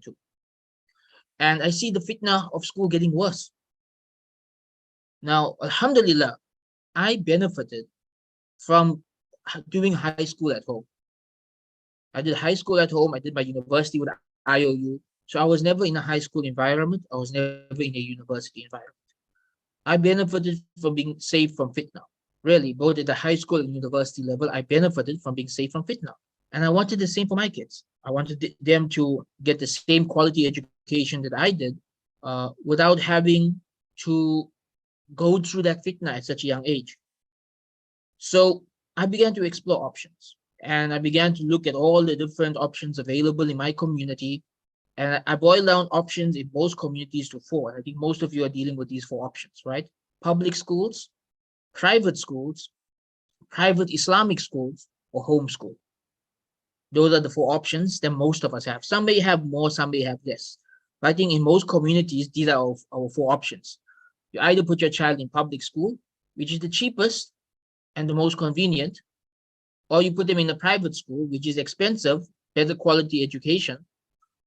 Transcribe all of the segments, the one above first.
into. And I see the fitna of school getting worse. Now, alhamdulillah, I benefited from doing high school at home. I did high school at home. I did my university with IOU. So I was never in a high school environment. I was never in a university environment. I benefited from being safe from fitna. Really, both at the high school and university level, I benefited from being safe from fitna. And I wanted the same for my kids. I wanted them to get the same quality education that I did without having to go through that fitna at such a young age. So I began to explore options, and I began to look at all the different options available in my community. And I boiled down options in most communities to four. And I think most of you are dealing with these four options, right? Public schools, private schools, private Islamic schools, or homeschool. Those are the four options that most of us have. Some may have more, some may have less. But I think in most communities, these are our four options. You either put your child in public school, which is the cheapest and the most convenient, or you put them in a private school, which is expensive, better quality education,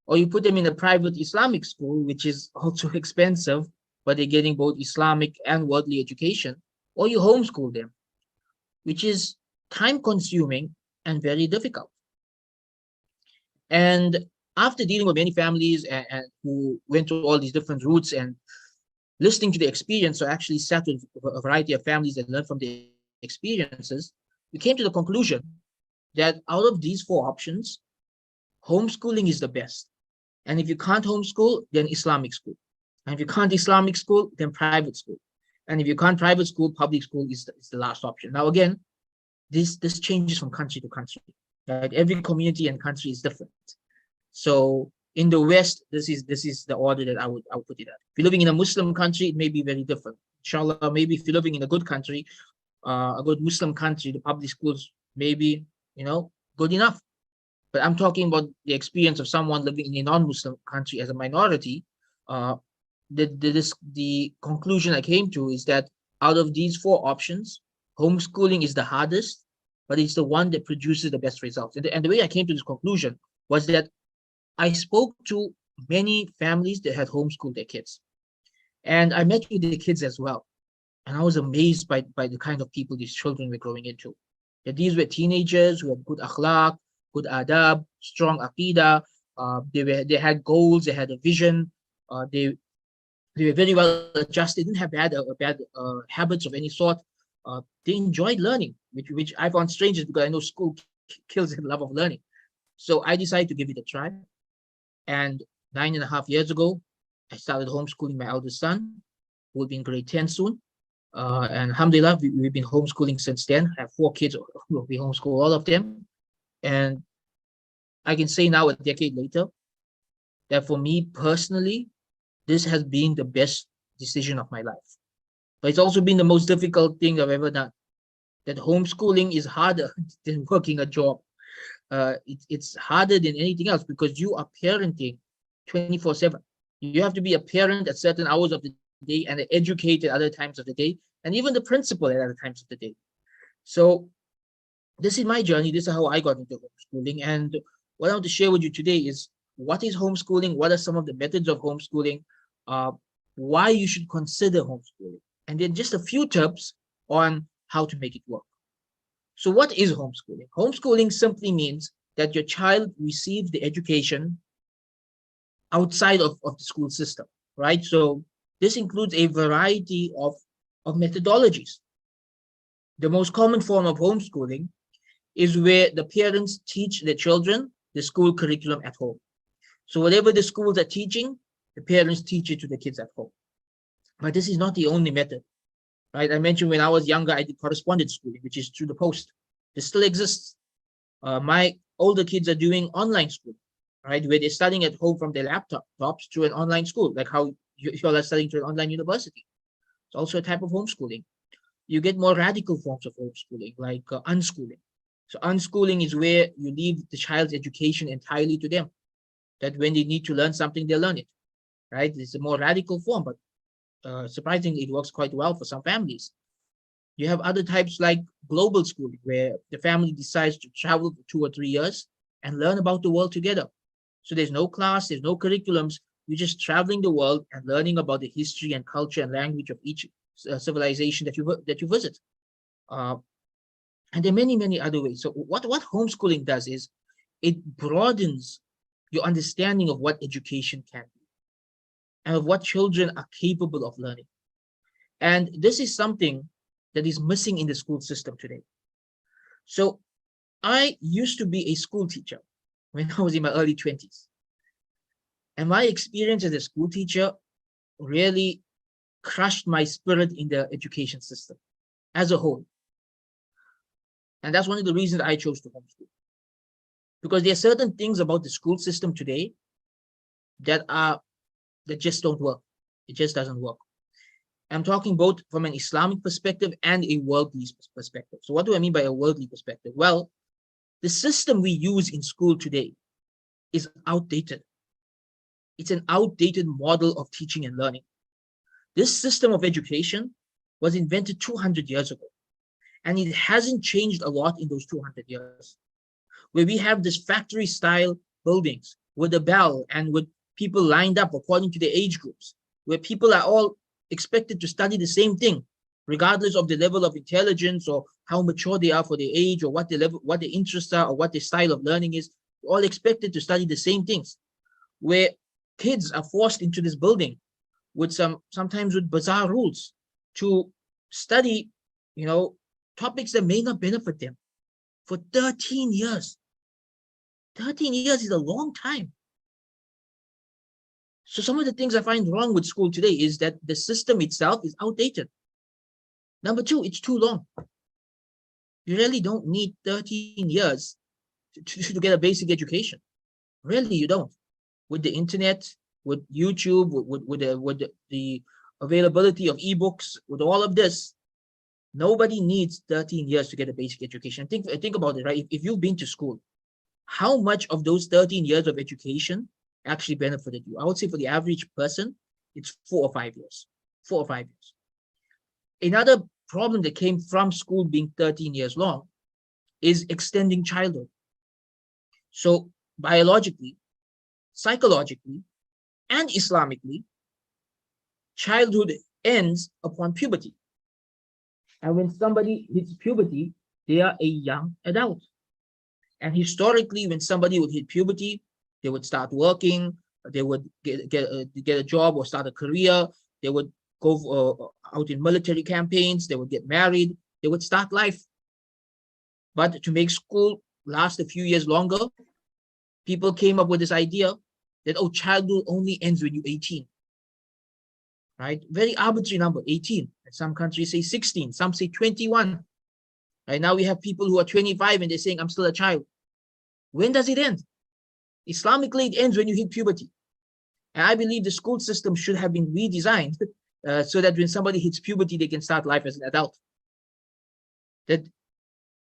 or you put them in a private Islamic school, which is also expensive, but they're getting both Islamic and worldly education, or you homeschool them, which is time consuming and very difficult. And after dealing with many families and who went through all these different routes and listening to the experience, so I actually sat with a variety of families and learned from the experiences, we came to the conclusion that out of these four options, homeschooling is the best. And if you can't homeschool, then Islamic school. And if you can't Islamic school, then private school. And if you can't private school, public school is the last option. Now, again, this changes from country to country. Right? Every community and country is different. So in the West, this is the order that I would put it at. If you're living in a Muslim country, it may be very different. Inshallah, maybe if you're living in a good country, a good Muslim country, the public schools may be, good enough. But I'm talking about the experience of someone living in a non-Muslim country as a minority. The conclusion I came to is that out of these four options, homeschooling is the hardest, but it's the one that produces the best results. And the way I came to this conclusion was that I spoke to many families that had homeschooled their kids. And I met with the kids as well. And I was amazed by the kind of people these children were growing into. That these were teenagers who had good akhlaq, good adab, strong aqidah. They had goals, they had a vision. They were very well adjusted, didn't have bad habits of any sort. They enjoyed learning, which I found strange because I know school kills the love of learning. So I decided to give it a try. And 9.5 years ago, I started homeschooling my eldest son, who will be in grade 10 soon. And alhamdulillah, we've been homeschooling since then. I have 4 kids, we homeschool all of them. And I can say now, a decade later, that for me personally, this has been the best decision of my life. But it's also been the most difficult thing I've ever done. That homeschooling is harder than working a job. It's harder than anything else because you are parenting 24/7. You have to be a parent at certain hours of the day and an educator at other times of the day, and even the principal at other times of the day. So this is my journey. This is how I got into homeschooling. And what I want to share with you today is what is homeschooling, what are some of the methods of homeschooling, why you should consider homeschooling, and then just a few tips on how to make it work. So what is homeschooling? Homeschooling simply means that your child receives the education outside of the school system, right? So this includes a variety of methodologies. The most common form of homeschooling is where the parents teach their children the school curriculum at home. So whatever the schools are teaching, the parents teach it to the kids at home. But this is not the only method, right? I mentioned when I was younger, I did correspondence schooling, which is through the post. This still exists. My older kids are doing online school, right? Where they're studying at home from their laptops to an online school, like how you all are studying to an online university. It's also a type of homeschooling. You get more radical forms of homeschooling, like unschooling. So unschooling is where you leave the child's education entirely to them. That when they need to learn something, they learn it, right? It's a more radical form, but surprisingly, it works quite well for some families. You have other types like global schooling, where the family decides to travel for 2 or 3 years and learn about the world together. So there's no class, there's no curriculums. You're just traveling the world and learning about the history and culture and language of each civilization that you visit. Uh, and there are many, many other ways. So what homeschooling does is it broadens your understanding of what education can be and of what children are capable of learning. And this is something that is missing in the school system today. So I used to be a school teacher when I was in my early 20s. And my experience as a school teacher really crushed my spirit in the education system as a whole. And that's one of the reasons I chose to homeschool. Because there are certain things about the school system today that just don't work. It just doesn't work. I'm talking both from an Islamic perspective and a worldly perspective. So what do I mean by a worldly perspective? Well, the system we use in school today is outdated. It's an outdated model of teaching and learning. This system of education was invented 200 years ago, and it hasn't changed a lot in those 200 years, where we have this factory-style buildings with a bell and with people lined up according to their age groups, where people are all expected to study the same thing, regardless of the level of intelligence or how mature they are for their age or what their interests are or what their style of learning is. All expected to study the same things, where kids are forced into this building with sometimes with bizarre rules to study, topics that may not benefit them for 13 years. 13 years is a long time. So some of the things I find wrong with school today is that the system itself is outdated. Number two, it's too long. You really don't need 13 years to get a basic education. Really, you don't. With the internet, with YouTube, with the availability of ebooks, with all of this, nobody needs 13 years to get a basic education. Think about it, right? If you've been to school, how much of those 13 years of education actually benefited you? I would say for the average person, it's 4 or 5 years. 4 or 5 years. Another problem that came from school being 13 years long is extending childhood. So biologically, psychologically, and Islamically, childhood ends upon puberty. And when somebody hits puberty, they are a young adult. And historically, when somebody would hit puberty, they would start working, they would get a job or start a career, they would go out in military campaigns, they would get married, they would start life. But to make school last a few years longer, people came up with this idea that, oh, childhood only ends when you're 18. Right? Very arbitrary number, 18. Some countries say 16, some say 21. Right now we have people who are 25 and they're saying, I'm still a child. When does it end? Islamically, it ends when you hit puberty. And I believe the school system should have been redesigned so that when somebody hits puberty, they can start life as an adult. That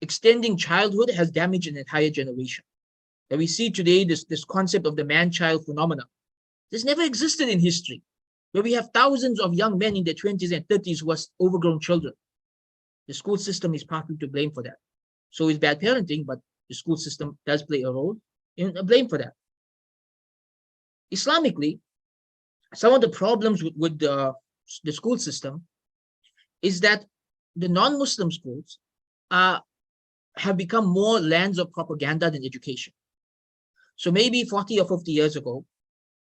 extending childhood has damaged an entire generation. That we see today, this concept of the man-child phenomenon. This never existed in history, where we have thousands of young men in their 20s and 30s who are overgrown children. The school system is partly to blame for that. So it's bad parenting, but the school system does play a role in blame for that. Islamically, some of the problems with the school system is that the non-Muslim schools have become more lands of propaganda than education. So maybe 40 or 50 years ago,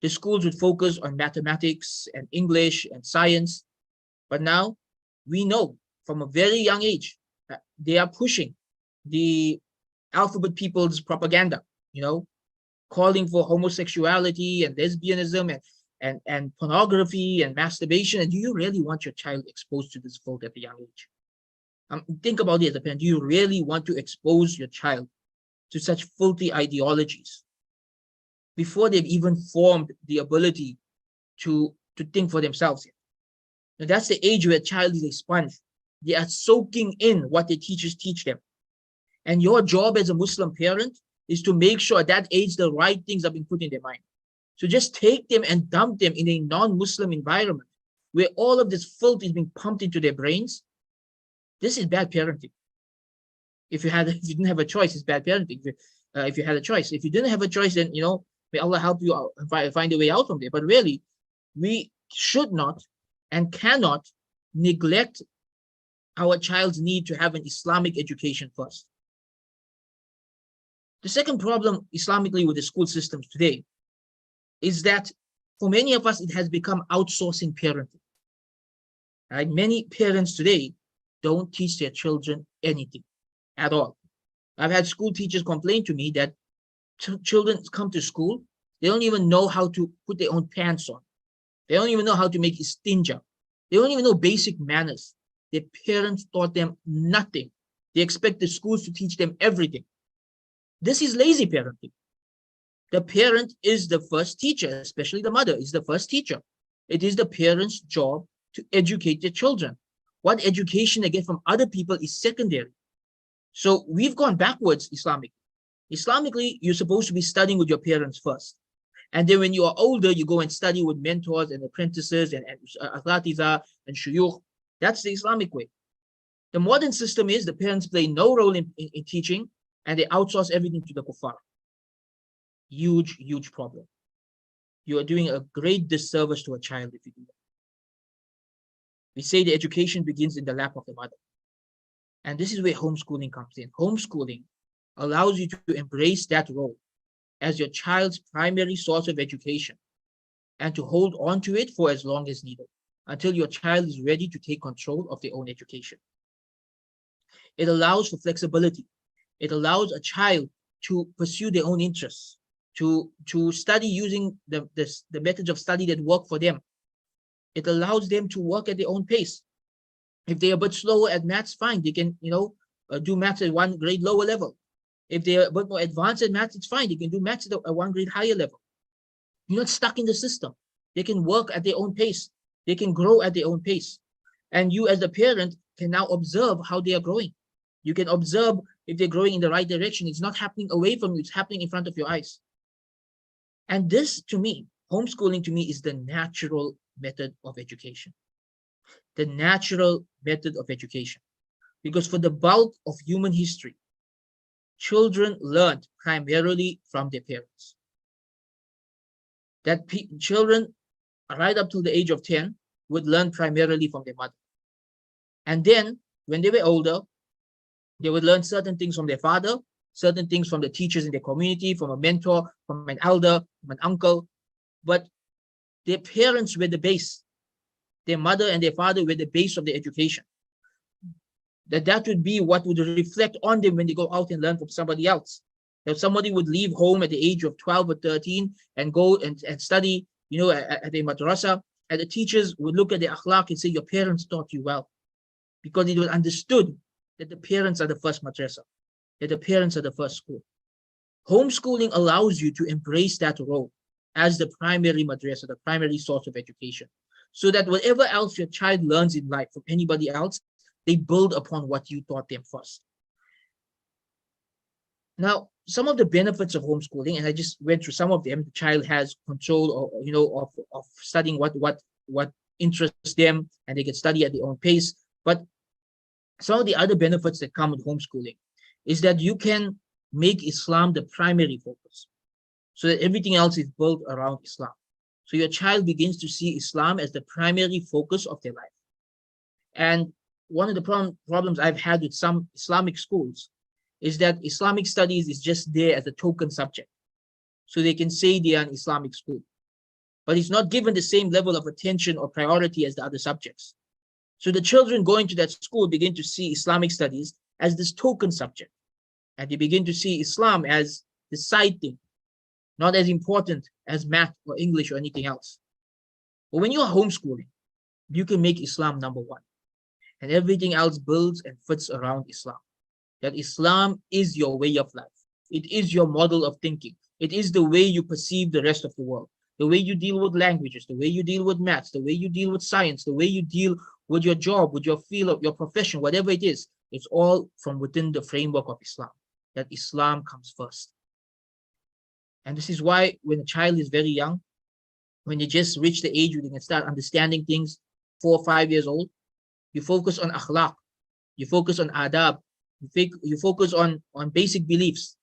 the schools would focus on mathematics and English and science. But now we know from a very young age that they are pushing the alphabet people's propaganda, calling for homosexuality and lesbianism and pornography and masturbation. And do you really want your child exposed to this filth at a young age? Think about it as a parent. Do you really want to expose your child to such filthy ideologies before they've even formed the ability to think for themselves? Now, that's the age where a child is a sponge. They are soaking in what their teachers teach them. And your job as a Muslim parent is to make sure at that age the right things are being put in their mind. So just take them and dump them in a non-Muslim environment where all of this filth is being pumped into their brains. This is bad parenting. If you didn't have a choice, it's bad parenting. If you had a choice, if you didn't have a choice, then May Allah help you out and find a way out from there. But really, we should not and cannot neglect our child's need to have an Islamic education first. The second problem Islamically with the school systems today is that for many of us, it has become outsourcing parenting. Right? Many parents today don't teach their children anything at all. I've had school teachers complain to me that children come to school, they don't even know how to put their own pants on. They don't even know how to make istinja. They don't even know basic manners. Their parents taught them nothing. They expect the schools to teach them everything. This is lazy parenting. The parent is the first teacher, especially the mother is the first teacher. It is the parent's job to educate their children. What education they get from other people is secondary. So we've gone backwards Islamically, you're supposed to be studying with your parents first. And then when you are older, you go and study with mentors and apprentices and asatiza and shuyukh. That's the Islamic way. The modern system is the parents play no role in teaching, and they outsource everything to the kuffar. Huge, huge problem. You are doing a great disservice to a child if you do that. We say the education begins in the lap of the mother. And this is where homeschooling comes in. Homeschooling allows you to embrace that role as your child's primary source of education and to hold on to it for as long as needed until your child is ready to take control of their own education. It allows for flexibility. It allows a child to pursue their own interests, to study using the methods of study that work for them. It allows them to work at their own pace. If they are a bit slower at maths, fine. They can, do maths at one grade lower level. If they are a bit more advanced at maths, it's fine. They can do maths at one grade higher level. You're not stuck in the system. They can work at their own pace. They can grow at their own pace. And you as the parent can now observe how they are growing. You can observe if they're growing in the right direction. It's not happening away from you. It's happening in front of your eyes. And this, to me, homeschooling to me is the natural method of education. The natural method of education. Because for the bulk of human history, children learned primarily from their parents. That children, right up to the age of 10, would learn primarily from their mother. And then, when they were older, they would learn certain things from their father, certain things from the teachers in their community, from a mentor, from an elder, from an uncle. But their parents were the base. Their mother and their father were the base of their education. That would be what would reflect on them when they go out and learn from somebody else. If somebody would leave home at the age of 12 or 13 and go and study, at a madrasa, and the teachers would look at their akhlaq and say, your parents taught you well. Because it was understood that the parents are the first madrasa, that the parents are the first school. Homeschooling allows you to embrace that role as the primary madrasa, the primary source of education, so that whatever else your child learns in life from anybody else, they build upon what you taught them first. Now, some of the benefits of homeschooling, and I just went through some of them. The child has control, of studying what interests them, and they can study at their own pace. But some of the other benefits that come with homeschooling is that you can make Islam the primary focus, so that everything else is built around Islam. So your child begins to see Islam as the primary focus of their life. And one of the problems I've had with some Islamic schools is that Islamic studies is just there as a token subject. So they can say they are an Islamic school, but it's not given the same level of attention or priority as the other subjects. So the children going to that school begin to see Islamic studies as this token subject. And they begin to see Islam as the side thing, not as important as math or English or anything else. But when you are homeschooling, you can make Islam number one. And everything else builds and fits around Islam. That Islam is your way of life. It is your model of thinking. It is the way you perceive the rest of the world. The way you deal with languages, the way you deal with maths, the way you deal with science, the way you deal with your job, with your field of your profession, whatever it is, it's all from within the framework of Islam. That Islam comes first. And this is why when a child is very young, when they just reach the age where they can start understanding things, 4 or 5 years old, you focus on akhlaq, you focus on adab, you focus on basic beliefs,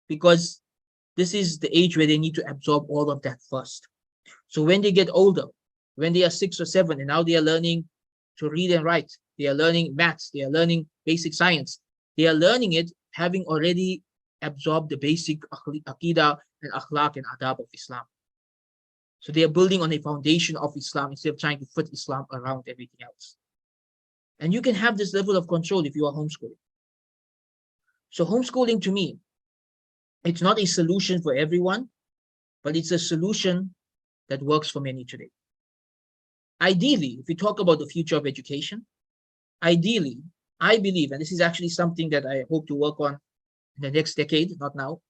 because This is the age where they need to absorb all of that first. So when they get older, when they are 6 or 7, and now they are learning to read and write, they are learning maths, they are learning basic science, they are learning it having already absorbed the basic aqidah and akhlaq and adab of Islam. So they are building on a foundation of Islam instead of trying to fit Islam around everything else. And you can have this level of control if you are homeschooling. So homeschooling, to me, it's not a solution for everyone, but it's a solution that works for many today. Ideally, if we talk about the future of education, ideally, I believe, and this is actually something that I hope to work on in the next decade, not now,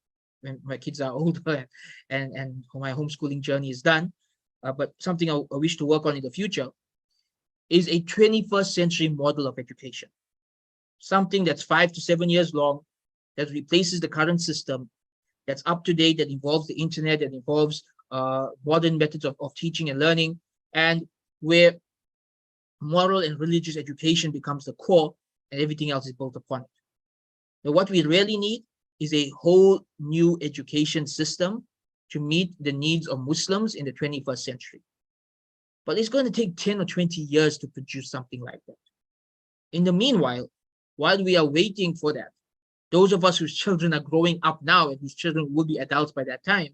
when my kids are older and my homeschooling journey is done, but something I wish to work on in the future, is a 21st century model of education. Something that's 5 to 7 years long, that replaces the current system, that's up to date, that involves the internet, that involves modern methods of teaching and learning, and where moral and religious education becomes the core and everything else is built upon it. Now, what we really need is a whole new education system to meet the needs of Muslims in the 21st century. But it's going to take 10 or 20 years to produce something like that. In the meanwhile, while we are waiting for that, those of us whose children are growing up now and whose children will be adults by that time,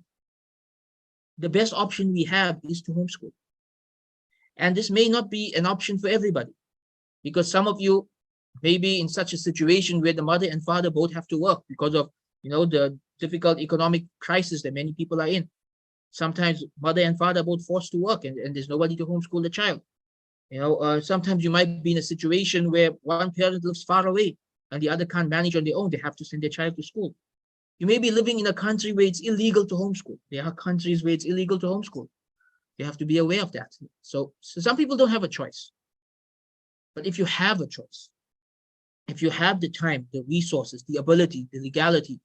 the best option we have is to homeschool. And this may not be an option for everybody, because some of you may be in such a situation where the mother and father both have to work because of, the difficult economic crisis that many people are in. Sometimes mother and father are both forced to work, and there's nobody to homeschool the child. Sometimes you might be in a situation where one parent lives far away and the other can't manage on their own. They have to send their child to school. You may be living in a country where it's illegal to homeschool. There are countries where it's illegal to homeschool. You have to be aware of that. So some people don't have a choice. But if you have a choice, if you have the time, the resources, the ability, the legality,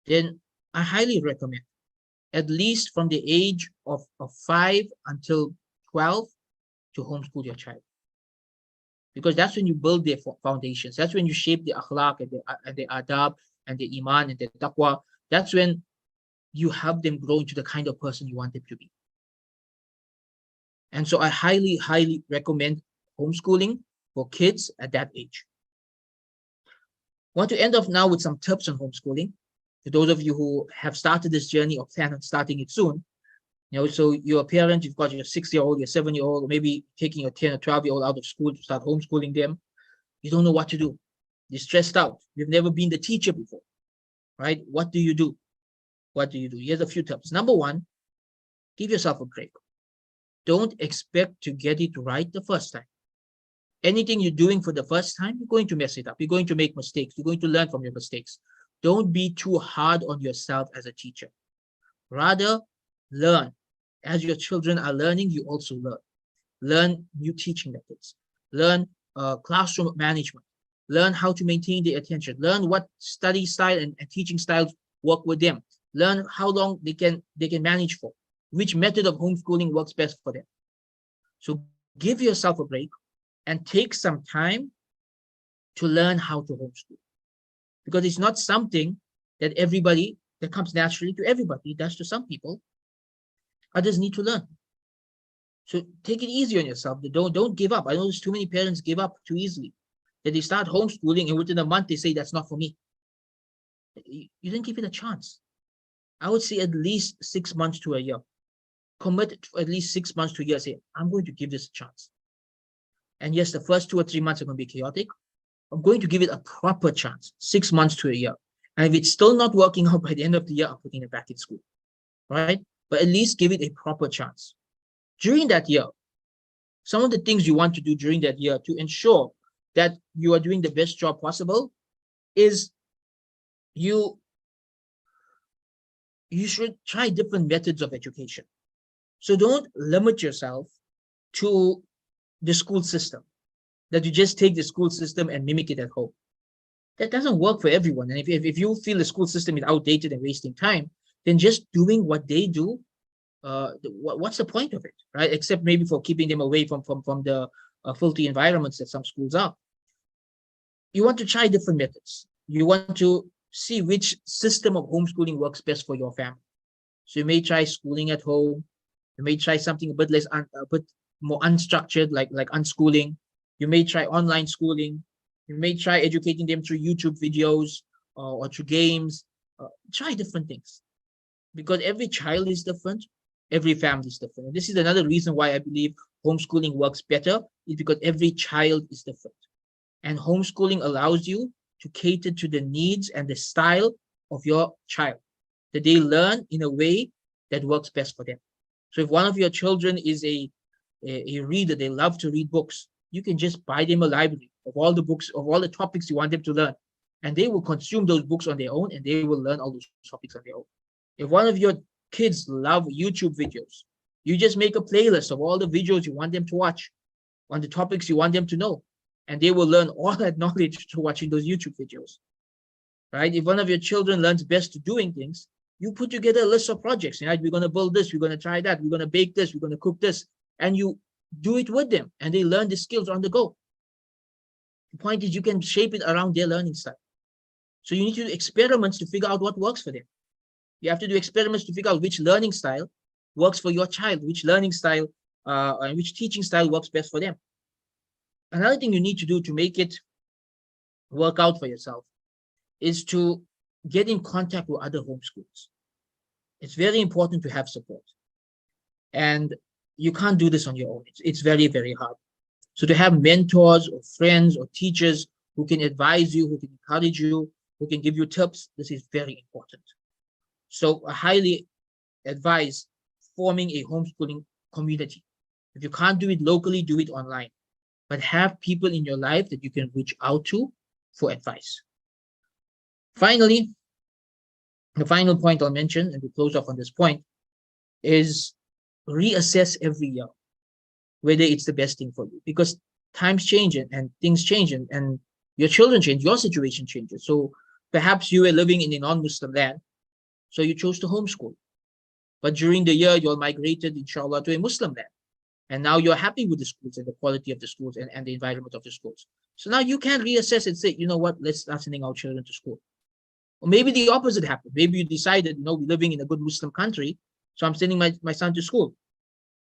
then I highly recommend, at least from the age of 5 until 12, to homeschool your child. Because that's when you build their foundations. That's when you shape the akhlaq and the adab and the iman and the taqwa. That's when you help them grow into the kind of person you want them to be. And so I highly, highly recommend homeschooling for kids at that age. I want to end off now with some tips on homeschooling. For those of you who have started this journey or plan on starting it soon, so you're a parent, you've got your 6-year-old, your 7-year-old, or maybe taking your 10 or 12-year-old out of school to start homeschooling them. You don't know what to do. You're stressed out. You've never been the teacher before, right? What do you do? What do you do? Here's a few tips. Number one, give yourself a break. Don't expect to get it right the first time. Anything you're doing for the first time, you're going to mess it up. You're going to make mistakes. You're going to learn from your mistakes. Don't be too hard on yourself as a teacher. Rather, learn. As your children are learning, you also learn. Learn new teaching methods. Learn classroom management. Learn how to maintain their attention. Learn what study style and teaching styles work with them. Learn how long they can manage for. Which method of homeschooling works best for them. So give yourself a break and take some time to learn how to homeschool. Because it's not something that comes naturally to everybody. It does to some people. Others need to learn. So take it easy on yourself. Don't give up. I know there's too many parents give up too easily. That they start homeschooling and within a month they say that's not for me. You didn't give it a chance. I would say at least 6 months to a year. Commit for at least 6 months to a year. Say, I'm going to give this a chance. And yes, the first 2 or 3 months are going to be chaotic. I'm going to give it a proper chance, 6 months to a year. And if it's still not working out by the end of the year, I'm putting it back in school, right? But at least give it a proper chance. During that year, some of the things you want to do during that year to ensure that you are doing the best job possible is you should try different methods of education. So don't limit yourself to the school system, that you just take the school system and mimic it at home. That doesn't work for everyone. And if you feel the school system is outdated and wasting time, then just doing what they do, what's the point of it, right? Except maybe for keeping them away from the filthy environments that some schools are. You want to try different methods. You want to see which system of homeschooling works best for your family. So you may try schooling at home. You may try something a bit a bit more unstructured, like unschooling. You may try online schooling. You may try educating them through YouTube videos or through games. Try different things, because every child is different. Every family is different. And this is another reason why I believe homeschooling works better, is because every child is different. And homeschooling allows you to cater to the needs and the style of your child, that they learn in a way that works best for them. So if one of your children is a reader, they love to read books, you can just buy them a library of all the books, of all the topics you want them to learn. And they will consume those books on their own, and they will learn all those topics on their own. If one of your kids love YouTube videos, you just make a playlist of all the videos you want them to watch on the topics you want them to know, and they will learn all that knowledge through watching those YouTube videos, right? If one of your children learns best to doing things, you put together a list of projects, right? We're going to build this, we're going to try that, we're going to bake this, we're going to cook this, and you do it with them, and they learn the skills on the go. The point is, you can shape it around their learning style. So you need to do experiments to figure out what works for them. You have to do experiments to figure out which learning style works for your child, which learning style and which teaching style works best for them. Another thing you need to do to make it work out for yourself is to get in contact with other homeschoolers. It's very important to have support. And you can't do this on your own. It's very, very hard. So to have mentors or friends or teachers who can advise you, who can encourage you, who can give you tips, this is very important. So I highly advise forming a homeschooling community. If you can't do it locally, do it online. But have people in your life that you can reach out to for advice. Finally, the final point I'll mention, and to close off on this point, is reassess every year whether it's the best thing for you, because times change and things change, and your children change, your situation changes. So perhaps you were living in a non-Muslim land, so you chose to homeschool. But during the year, you're migrated, inshallah, to a Muslim land. And now you're happy with the schools and the quality of the schools and the environment of the schools. So now you can reassess and say, you know what, let's start sending our children to school. Or maybe the opposite happened. Maybe you decided, we're living in a good Muslim country, so I'm sending my son to school.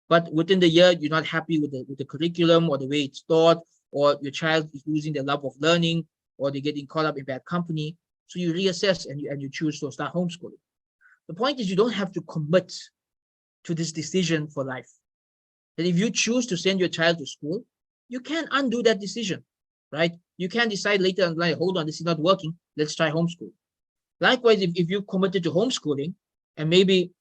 But within the year, you're not happy with the curriculum or the way it's taught, or your child is losing their love of learning, or they're getting caught up in bad company. So you reassess and you choose to start homeschooling. The point is, you don't have to commit to this decision for life. That if you choose to send your child to school, you can undo that decision, right? You can decide later in life, hold on, this is not working, let's try homeschool. Likewise, if you committed to homeschooling and maybe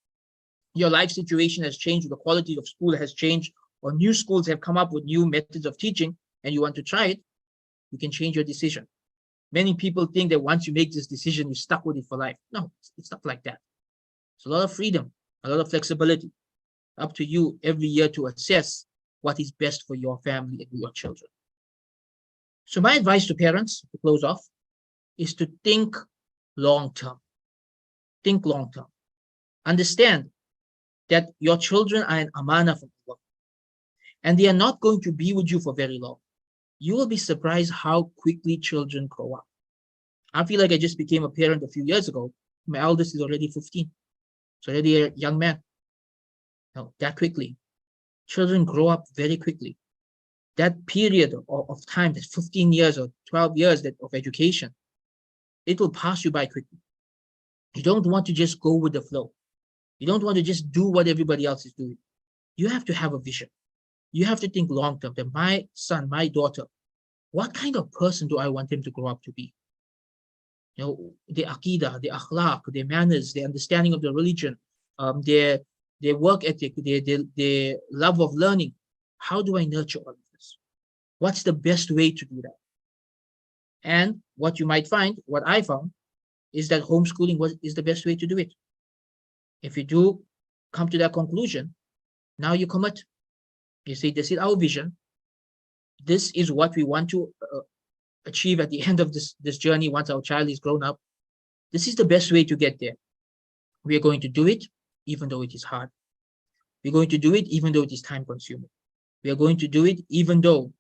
your life situation has changed, the quality of school has changed, or new schools have come up with new methods of teaching and you want to try it, you can change your decision. Many people think that once you make this decision, you're stuck with it for life. No, it's not like that. It's a lot of freedom, a lot of flexibility. Up to you every year to assess what is best for your family and your children. So my advice to parents, to close off, is to think long-term. Think long-term. Understand that your children are an amana from Allah, and they are not going to be with you for very long. You will be surprised how quickly children grow up. I feel like I just became a parent a few years ago. My eldest is already 15. It's already a young man. Now, that quickly. Children grow up very quickly. That period of time, that 15 years or 12 years of education, it will pass you by quickly. You don't want to just go with the flow. You don't want to just do what everybody else is doing. You have to have a vision. You have to think long term, that my son, my daughter, what kind of person do I want them to grow up to be? The aqidah, the akhlaq, their manners, their understanding of the religion, their work ethic, their love of learning. How do I nurture all of this? What's the best way to do that? And what you might find, what I found, is that homeschooling is the best way to do it. If you do come to that conclusion, now you commit. You say, this is our vision. This is what we want to achieve at the end of this journey once our child is grown up. This is the best way to get there. We are going to do it, even though it is hard. We're going to do it, even though it is time consuming. We are going to do it, even though,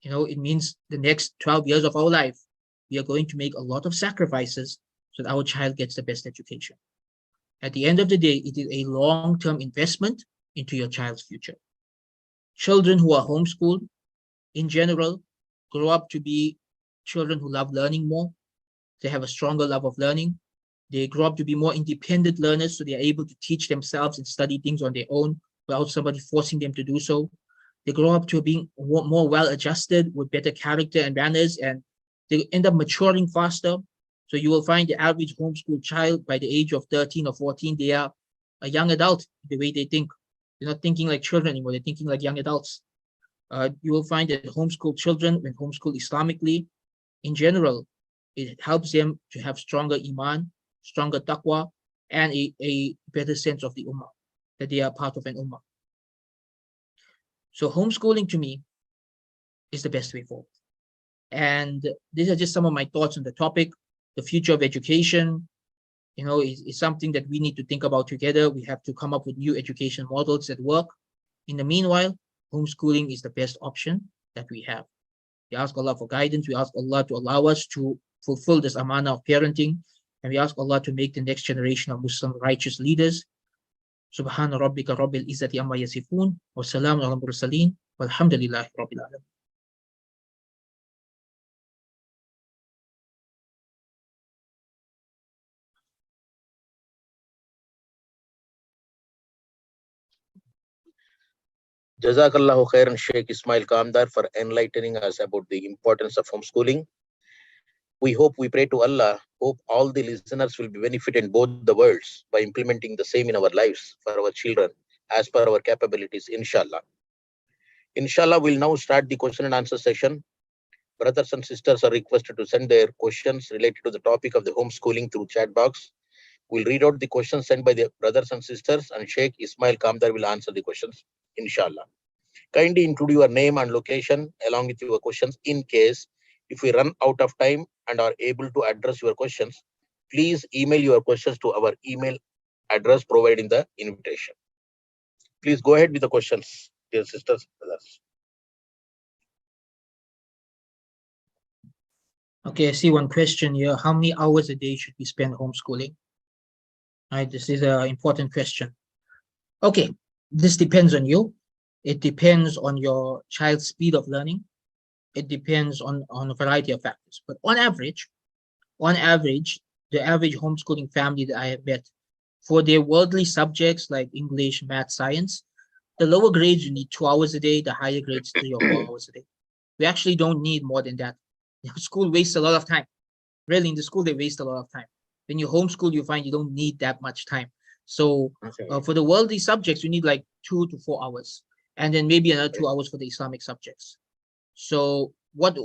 it means the next 12 years of our life we are going to make a lot of sacrifices so that our child gets the best education. At the end of the day, it is a long-term investment into your child's future. Children who are homeschooled, in general, grow up to be children who love learning more. They have a stronger love of learning. They grow up to be more independent learners, so they are able to teach themselves and study things on their own without somebody forcing them to do so. They grow up to being more well-adjusted with better character and manners, and they end up maturing faster. So you will find the average homeschool child by the age of 13 or 14, they are a young adult the way they think. They're not thinking like children anymore. They're thinking like young adults. You will find that homeschool children, when homeschooled Islamically, in general, it helps them to have stronger iman, stronger taqwa, and a better sense of the ummah, that they are part of an ummah. So homeschooling to me is the best way forward. And these are just some of my thoughts on the topic. The future of education, is something that we need to think about together. We have to come up with new education models that work. In the meanwhile, homeschooling is the best option that we have. We ask Allah for guidance. We ask Allah to allow us to fulfill this amana of parenting. And we ask Allah to make the next generation of Muslim righteous leaders. Subhana rabbika rabbil izzati amma yasifun. Wa salamun ala mursaleen. Walhamdulillahi rabbil alamin. Jazakallahu khairan, Shaykh Ismail Kamdar, for enlightening us about the importance of homeschooling. We pray to Allah, hope all the listeners will be benefited in both the worlds by implementing the same in our lives for our children as per our capabilities, inshallah. Inshallah, we'll now start the question and answer session. Brothers and sisters are requested to send their questions related to the topic of the homeschooling through chat box. We'll read out the questions sent by the brothers and sisters, and Shaykh Ismail Kamdar will answer the questions, inshallah. Kindly include your name and location along with your questions. In case if we run out of time and are able to address your questions, please email your questions to our email address provided in the invitation. Please go ahead with the questions, dear sisters and brothers. Okay, I see one question here. How many hours a day should we spend homeschooling? Right, this is an important question. Okay, this depends on you. It depends on your child's speed of learning. It depends on a variety of factors. But on average, the average homeschooling family that I have met, for their worldly subjects like English, math, science, the lower grades you need 2 hours a day, the higher grades 3 or 4 hours a day. We actually don't need more than that. School wastes a lot of time. Really, in the school, they waste a lot of time. When you homeschool, you find you don't need that much time. So for the worldly subjects, you need like 2 to 4 hours. And then maybe another 2 hours for the Islamic subjects. So what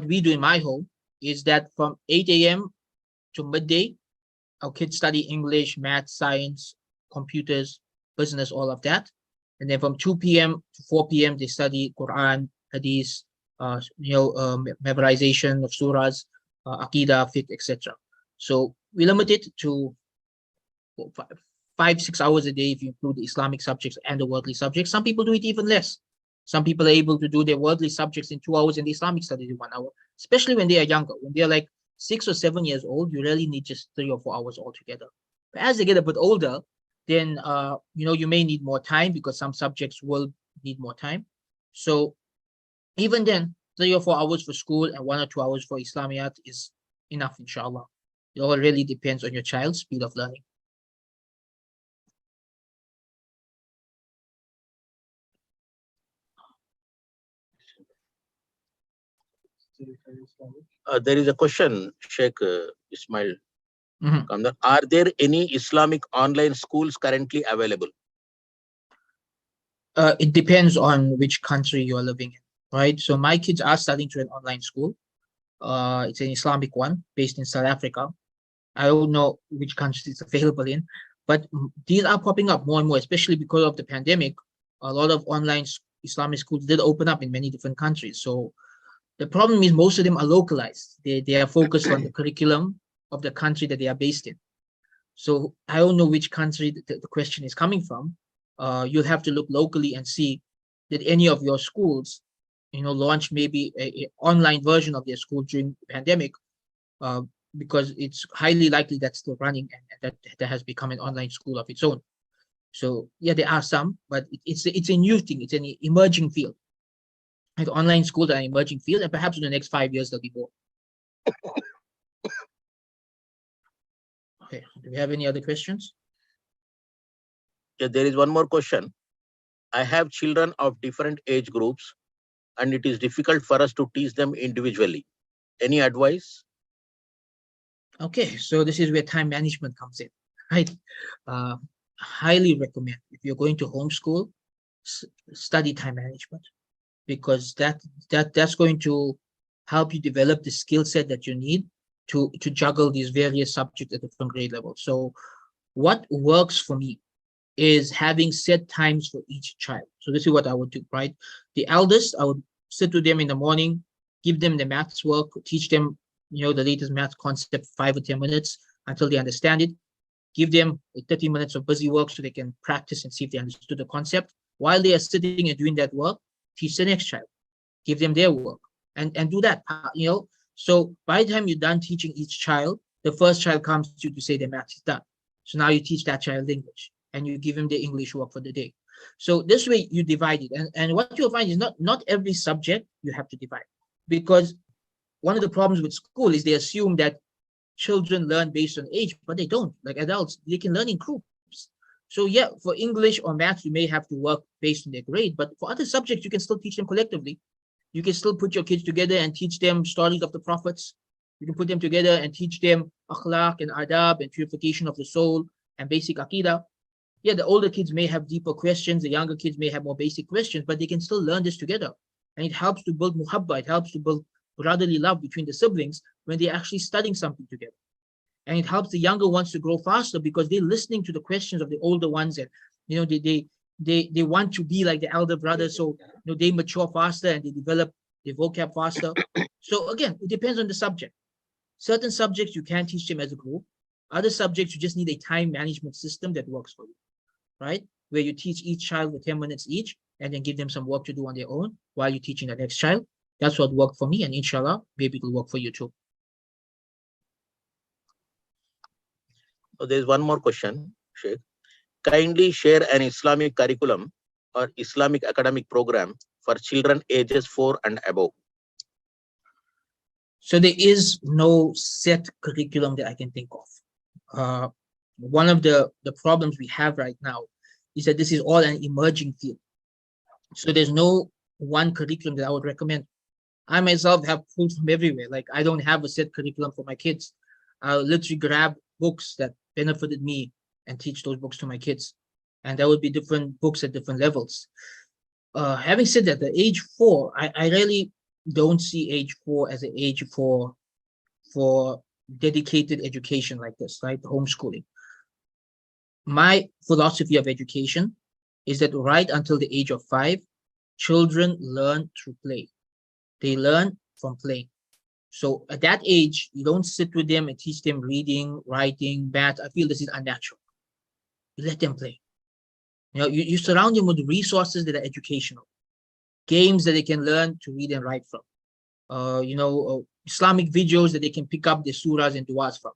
we do in my home is that from 8 a.m. to midday, our kids study English, math, science, computers, business, all of that. And then from 2 p.m. to 4 p.m., they study Quran, Hadith, memorization of surahs, Aqidah, fiqh, etc. So we limit it to 5-6 hours a day if you include the Islamic subjects and the worldly subjects. Some people do it even less. Some people are able to do their worldly subjects in 2 hours and the Islamic studies in 1 hour, especially when they are younger. When they are like 6 or 7 years old, you really need just 3 or 4 hours altogether. But as they get a bit older, then you may need more time because some subjects will need more time. So even then, 3 or 4 hours for school and 1 or 2 hours for Islamiyat is enough, inshallah. It all really depends on your child's speed of learning. There is a question, Sheikh Ismail Kamdar. Are there any Islamic online schools currently available? It depends on which country you are living in, right? So my kids are studying to an online school. It's an Islamic one based in South Africa. I don't know which country it's available in, but these are popping up more and more, especially because of the pandemic. A lot of online Islamic schools did open up in many different countries. So the problem is most of them are localized. They are focused on the curriculum of the country that they are based in. So I don't know which country the question is coming from. You'll have to look locally and see that any of your schools, launch maybe an online version of their school during the pandemic, uh, because it's highly likely that's still running, and that has become an online school of its own. So yeah, there are some, but it's a new thing. It's an emerging field. Like online schools are an emerging field, and perhaps in the next 5 years there'll be more. Okay, do we have any other questions? Yeah, there is one more question. I have children of different age groups, and it is difficult for us to teach them individually. Any advice? Okay, so this is where time management comes in, right? Uh, Highly recommend, if you're going to homeschool, study time management, because that's going to help you develop the skill set that you need to juggle these various subjects at different grade levels. So what works for me is having set times for each child. So this is what I would do, right? The eldest, I would sit with them in the morning, give them the maths work, teach them, the latest math concept, 5 or 10 minutes until they understand it. Give them 30 minutes of busy work so they can practice and see if they understood the concept. While they are sitting and doing that work, teach the next child, give them their work, and do that. So by the time you're done teaching each child, the first child comes to you to say their math is done. So now you teach that child English, and you give him the English work for the day. So this way you divide it, and what you'll find is not every subject you have to divide, because one of the problems with school is they assume that children learn based on age, but they don't. Like adults, they can learn in groups. So yeah, for English or maths, you may have to work based on their grade, but for other subjects, you can still teach them collectively. You can still put your kids together and teach them stories of the prophets. You can put them together and teach them akhlaq and adab and purification of the soul and basic aqidah. Yeah, the older kids may have deeper questions, the younger kids may have more basic questions, but they can still learn this together. And it helps to build muhabba, it helps to build brotherly love between the siblings when they're actually studying something together. And it helps the younger ones to grow faster because they're listening to the questions of the older ones, and they want to be like the elder brother, so they mature faster and they develop their vocab faster. So again, it depends on the subject. Certain subjects you can teach them as a group. Other subjects you just need a time management system that works for you, right? Where you teach each child for 10 minutes each and then give them some work to do on their own while you're teaching the next child. That's what worked for me, and inshallah, maybe it will work for you too. So there's one more question, Sheikh. Kindly share an Islamic curriculum or Islamic academic program for children ages 4 and above. So there is no set curriculum that I can think of. One of the problems we have right now is that this is all an emerging field. So there's no one curriculum that I would recommend. I myself have pulled from everywhere. Like I don't have a set curriculum for my kids. I'll literally grab books that benefited me and teach those books to my kids. And that would be different books at different levels. Having said that, the age 4, I really don't see age 4 as an age for dedicated education like this, right? Homeschooling. My philosophy of education is that right until the age of 5, children learn through play. They learn from playing. So at that age, you don't sit with them and teach them reading, writing, math. I feel this is unnatural. You let them play. You surround them with resources that are educational, games that they can learn to read and write from, Islamic videos that they can pick up the surahs and du'as from,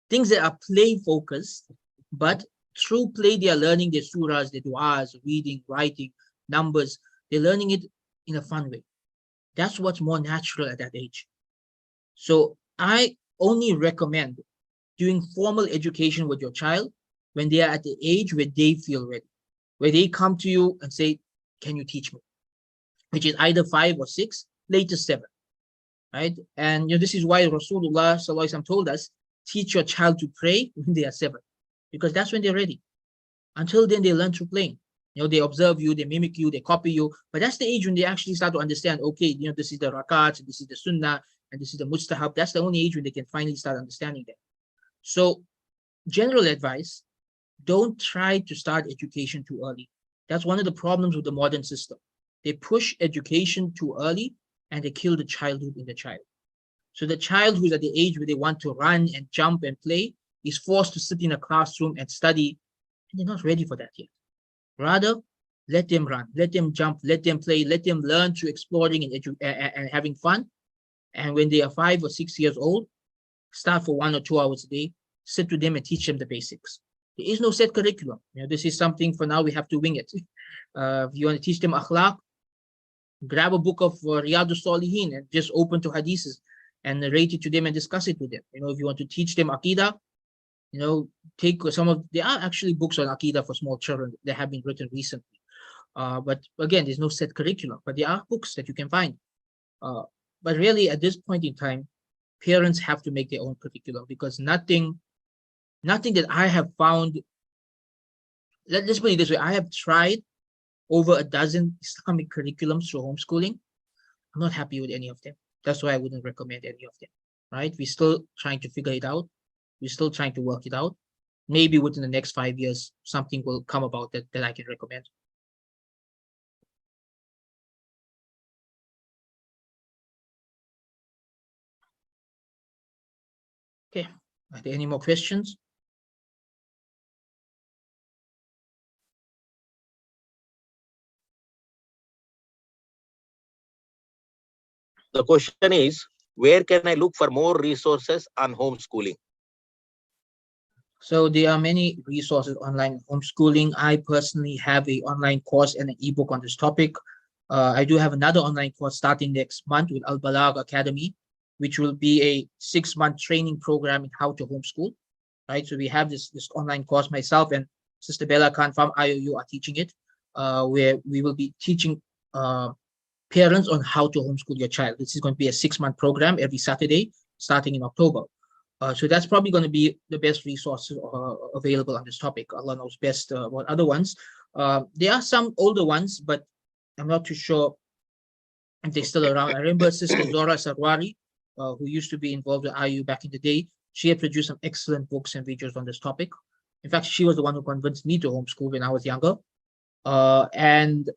things that are play focused, but through play they are learning their surahs, their du'as, reading, writing, numbers. They're learning it in a fun way. That's what's more natural at that age. So I only recommend doing formal education with your child when they are at the age where they feel ready, where they come to you and say, can you teach me? Which is either 5 or 6, latest 7, right? And this is why Rasulullah SAW told us, teach your child to pray when they are 7, because that's when they're ready. Until then, they learn through playing. They observe you, they mimic you, they copy you, but that's the age when they actually start to understand, okay, this is the rakat, this is the sunnah, and this is the mustahab. That's the only age when they can finally start understanding that. So general advice, don't try to start education too early. That's one of the problems with the modern system. They push education too early and they kill the childhood in the child. So the child who's at the age where they want to run and jump and play is forced to sit in a classroom and study, and they're not ready for that yet. Rather, let them run, let them jump, let them play, let them learn through exploring and having fun. And when they are 5 or 6 years old, Start for 1 or 2 hours a day, sit with them and teach them the basics. There is no set curriculum. This is something for now we have to wing it. If you want to teach them akhlaq, grab a book of Riyadh Salihin and just open to hadiths and narrate it to them and discuss it with them. If you want to teach them Aqidah, take there are actually books on Aqidah for small children that have been written recently. But again, there's no set curriculum, but there are books that you can find. But really, at this point in time, parents have to make their own curriculum, because nothing that I have found, let's put it this way, I have tried over a dozen Islamic curriculums through homeschooling. I'm not happy with any of them. That's why I wouldn't recommend any of them, right? We're still trying to figure it out. We're still trying to work it out. Maybe within the next 5 years, something will come about that I can recommend. Okay, are there any more questions? The question is, where can I look for more resources on homeschooling? So there are many resources online homeschooling. I personally have an online course and an ebook on this topic. I do have another online course starting next month with Al Balagh Academy, which will be a 6-month training program in how to homeschool. Right. So we have this online course. Myself and Sister Bella Khan from IOU are teaching it, where we will be teaching parents on how to homeschool your child. This is going to be a 6-month program every Saturday, starting in October. So that's probably going to be the best resources available on this topic. Allah knows best about other ones. There are some older ones, but I'm not too sure if they're still around. I remember Sister Zora Sarwari, who used to be involved with IU back in the day. She had produced some excellent books and videos on this topic. In fact, she was the one who convinced me to homeschool when I was younger. And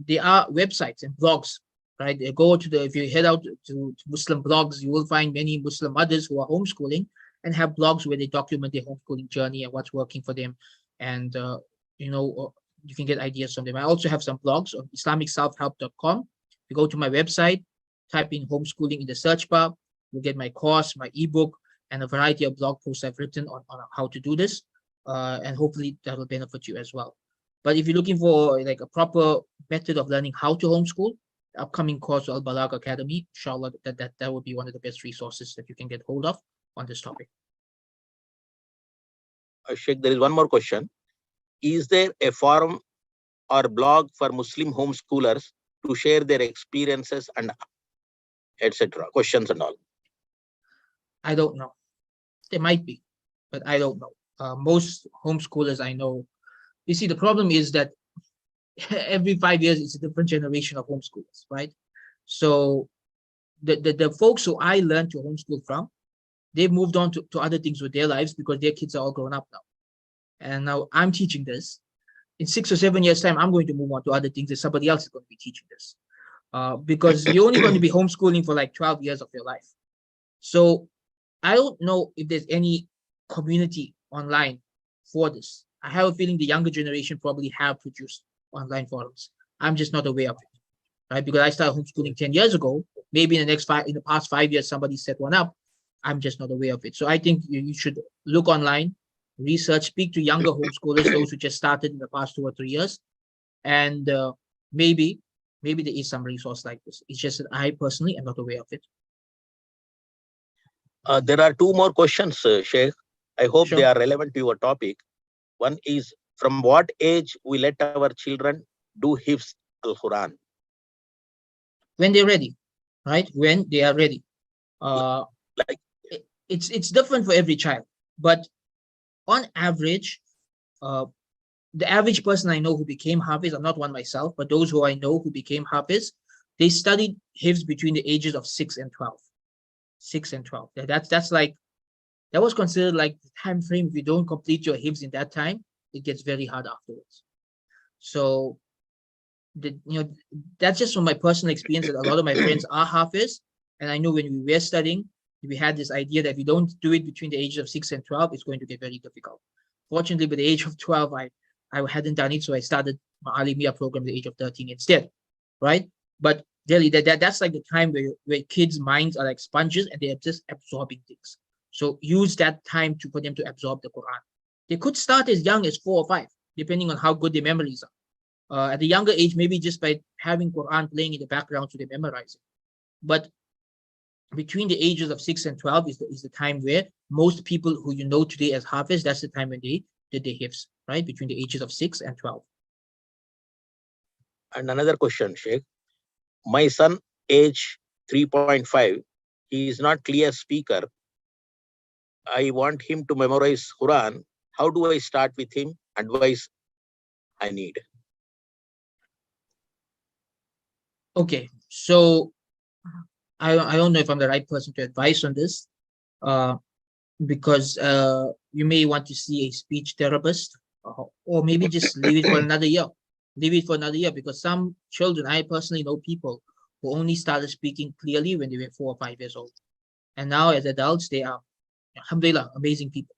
there are websites and blogs, right? If you head out to Muslim blogs, you will find many Muslim mothers who are homeschooling and have blogs where they document their homeschooling journey and what's working for them. And, you can get ideas from them. I also have some blogs on IslamicSelfHelp.com. You go to my website, type in homeschooling in the search bar, you'll get my course, my ebook, and a variety of blog posts I've written on how to do this. And hopefully that will benefit you as well. But if you're looking for like a proper method of learning how to homeschool, the upcoming course Al Balagh Academy, inshallah, that would be one of the best resources that you can get hold of on this topic. Sheikh, there is one more question. Is there a forum or blog for Muslim homeschoolers to share their experiences and etc., questions and all? I don't know. There might be, but I don't know. Most homeschoolers I know, you see, the problem is that every 5 years it's a different generation of homeschoolers, right? So the folks who I learned to homeschool from, they've moved on to other things with their lives because their kids are all grown up now. And now I'm teaching this. In 6 or 7 years' time, I'm going to move on to other things and somebody else is going to be teaching this. Because you're only going to be homeschooling for like 12 years of your life. So I don't know if there's any community online for this. I have a feeling the younger generation probably have produced online forums. I'm just not aware of it, right? Because I started homeschooling 10 years ago. Maybe in the past 5 years, somebody set one up. I'm just not aware of it. So I think you should look online, research, speak to younger homeschoolers, those who just started in the past 2 or 3 years. And maybe there is some resource like this. It's just that I personally am not aware of it. There are 2 more questions, Sheikh. I hope Sure. they are relevant to your topic. One is, from what age we let our children do Hifz al-Quran? When they're ready, right? When they are ready. It's different for every child, but on average, the average person I know who became Hafiz, I'm not one myself, but those who I know who became Hafiz, they studied Hifz between the ages of 6 and 12. 6 and 12. That was considered like the time frame. If you don't complete your Hifz in that time, it gets very hard afterwards. So that's just from my personal experience that a lot of my friends are Hafiz. And I know when we were studying, we had this idea that if you don't do it between the ages of 6 and 12, it's going to get very difficult. Fortunately, by the age of 12, I hadn't done it, so I started my Alimiya program at the age of 13 instead, right? But really, that's like the time where kids' minds are like sponges and they're just absorbing things. So use that time for them to absorb the Quran. They could start as young as 4 or 5, depending on how good their memories are. At a younger age, maybe just by having Quran playing in the background so they memorize it. But between the ages of 6 and 12 is the time where most people who you know today as Hafiz, that's the time when they did their hifz, right? Between the ages of 6 and 12. And another question, Sheikh. My son, age 3.5, he is not clear speaker. I want him to memorize Quran. How do I start with him? Advice I need. Okay, so I don't know if I'm the right person to advise on this, because you may want to see a speech therapist, or maybe just leave it for another year. Leave it for another year, because some children, I personally know people who only started speaking clearly when they were 4 or 5 years old. And now as adults, they are, alhamdulillah, amazing people.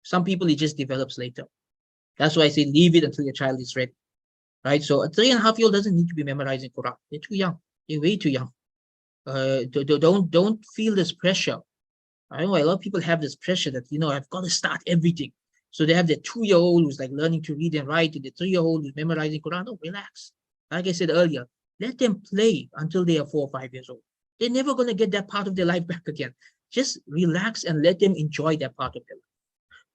Some people, it just develops later. That's why I say leave it until your child is ready, right? So a 3.5-year-old doesn't need to be memorizing Quran. They're too young. They're way too young. Don't feel this pressure. I know a lot of people have this pressure that, I've got to start everything. So they have their 2-year-old who's like learning to read and write, and the 3-year-old who's memorizing Quran. No, relax. Like I said earlier, let them play until they are 4 or 5 years old. They're never going to get that part of their life back again. Just relax and let them enjoy that part of their life.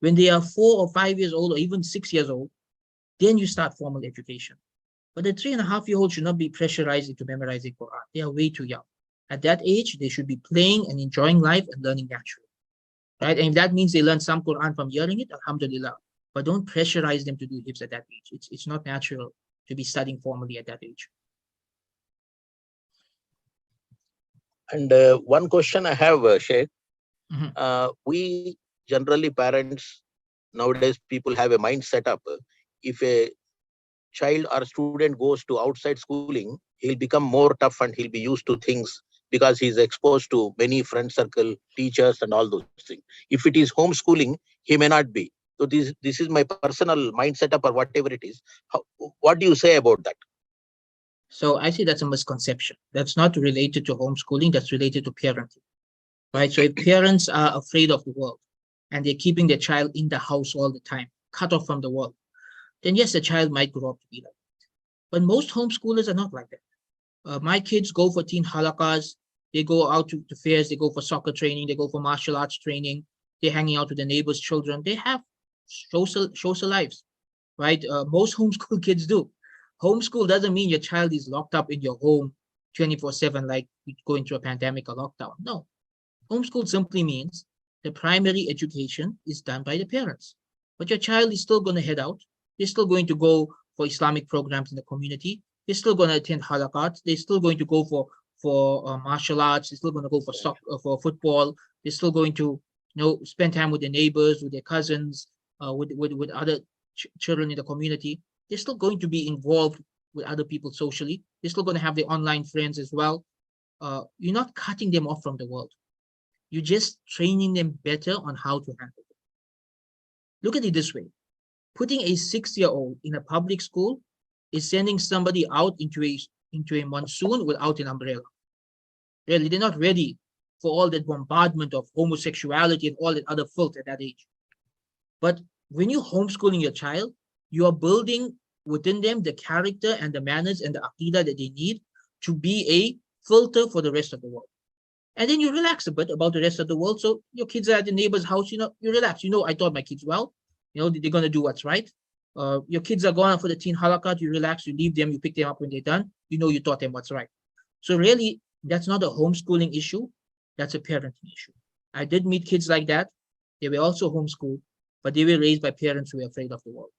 When they are 4 or 5 years old, or even 6 years old, then you start formal education. But the 3.5-year-old should not be pressurized into memorizing Quran. They are way too young. At that age, they should be playing and enjoying life and learning naturally. Right? And if that means they learn some Quran from hearing it, alhamdulillah. But don't pressurize them to do hifz at that age. It's not natural to be studying formally at that age. And one question I have, Sheikh. We generally, parents, nowadays people have a mind set up. If a child or student goes to outside schooling, he'll become more tough and he'll be used to things because he's exposed to many friend circle, teachers and all those things. If it is homeschooling, he may not be. So this is my personal mind setup or whatever it is. What do you say about that? So I say that's a misconception. That's not related to homeschooling. That's related to parenting, right? So if parents are afraid of the world and they're keeping their child in the house all the time, cut off from the world, then yes, the child might grow up to be like that. But most homeschoolers are not like that. My kids go for teen halakas, they go out to fairs, they go for soccer training, they go for martial arts training, they're hanging out with the neighbors' children. They have social lives, right? Most homeschool kids do. Homeschool doesn't mean your child is locked up in your home 24/7 like going through a pandemic or lockdown. No. Homeschool simply means the primary education is done by the parents. But your child is still going to head out. They're still going to go for Islamic programs in the community. They're still going to attend halakat. They're still going to go for martial arts. They're still going to go for soccer, for football. They're still going to spend time with their neighbors, with their cousins, with other children in the community. They're still going to be involved with other people socially. They're still going to have their online friends as well. You're not cutting them off from the world. You're just training them better on how to handle it. Look at it this way. Putting a 6-year-old in a public school is sending somebody out into a monsoon without an umbrella. Really, they're not ready for all that bombardment of homosexuality and all that other filth at that age. But when you're homeschooling your child, you are building within them the character and the manners and the aqidah that they need to be a filter for the rest of the world. And then you relax a bit about the rest of the world. So your kids are at the neighbor's house, you relax. I taught my kids well. They're going to do what's right. Your kids are going out for the teen halakat, you relax, you leave them, you pick them up when they're done. You taught them what's right. So really, that's not a homeschooling issue. That's a parenting issue. I did meet kids like that. They were also homeschooled, but they were raised by parents who were afraid of the world.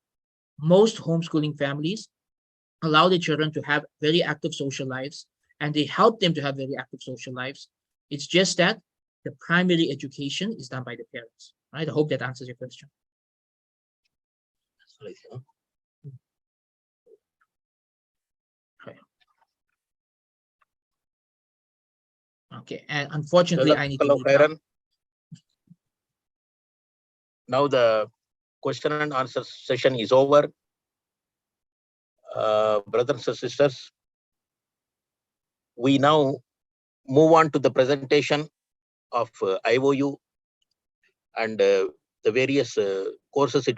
Most homeschooling families allow their children to have very active social lives, and they help them to have very active social lives. It's just that the primary education is done by the parents. Right? I hope that answers your question. Okay, and unfortunately, I need to leave now. Now the question and answer session is over. Brothers and sisters, we now move on to the presentation of IOU and the various courses it